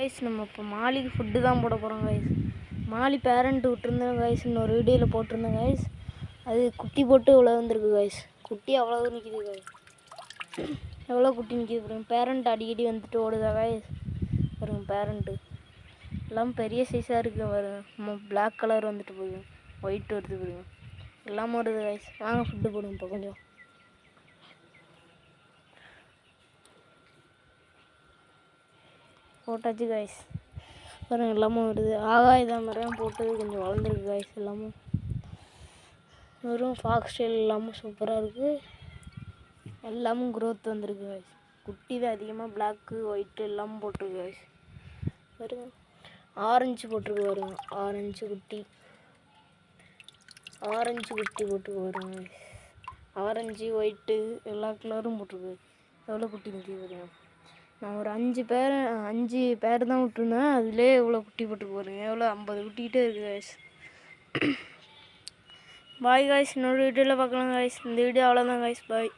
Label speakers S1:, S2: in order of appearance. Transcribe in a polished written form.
S1: Guys நம்ம இப்போ மாலிக்கு food தான் போட போகிறோம் கைஸ். மாலி பேரண்ட் விட்டுருந்தேன் கைஸ், இன்னொரு வீடியோவில் போட்டிருந்தேன் கைஸ். அது குட்டி போட்டு இவ்வளோ வந்துருக்கு கைஸ். குட்டி அவ்வளோ நிற்கிது கைஸ். எவ்வளோ குட்டி நிற்கிது பாருங்க. பேரண்ட் அடிக்கடி வந்துட்டு ஓடுதா கைஸ் பாருங்க. பேரண்ட்டு எல்லாம் பெரிய சைஸாக இருக்குது பாருங்க. பிளாக் கலர் வந்துட்டு போகுது, ஒயிட் வருது பாருங்க, எல்லாம் வருது கைஸ். வாங்க ஃபுட்டு போடுங்க இப்போ கொஞ்சம். போட்டாச்சு கைஸ் பாருங்க, எல்லாமும் வருது. ஆகாயம் மரம் போட்டது கொஞ்சம் வளர்ந்துருக்கு கைஸ். எல்லாமும் வெறும் ஃபாக்ஸ் ஸ்டைல் எல்லாமும் சூப்பராக இருக்குது. எல்லாமும் க்ரோத் வந்திருக்கு கைஸ். குட்டி தான் அதிகமாக பிளாக்கு ஒயிட்டு எல்லாமும் போட்டிருக்கு கைஸ். பாருங்க ஆரஞ்சு போட்டிருக்கு பாருங்க. ஆரஞ்சு குட்டி போட்டிருக்கு பாருங்க கைஸ். ஆரஞ்சு ஒயிட்டு எல்லா கலரும் போட்டிருக்கு. எவ்வளோ குட்டி நிற்கிது பாருங்க. நான் ஒரு 5 பேர் தான் விட்டுருந்தேன். அதிலே இவ்வளோ குட்டி போட்டுருக்கு பாருங்க. எவ்வளோ 50 குட்டிக்கிட்டே இருக்குது கைஸ். பாய் கைஸ், இன்னொரு வீடியோவில் பார்க்கலாம் கைஸ். இந்த வீடியோ அவ்வளோதான் கைஸ். பாய்.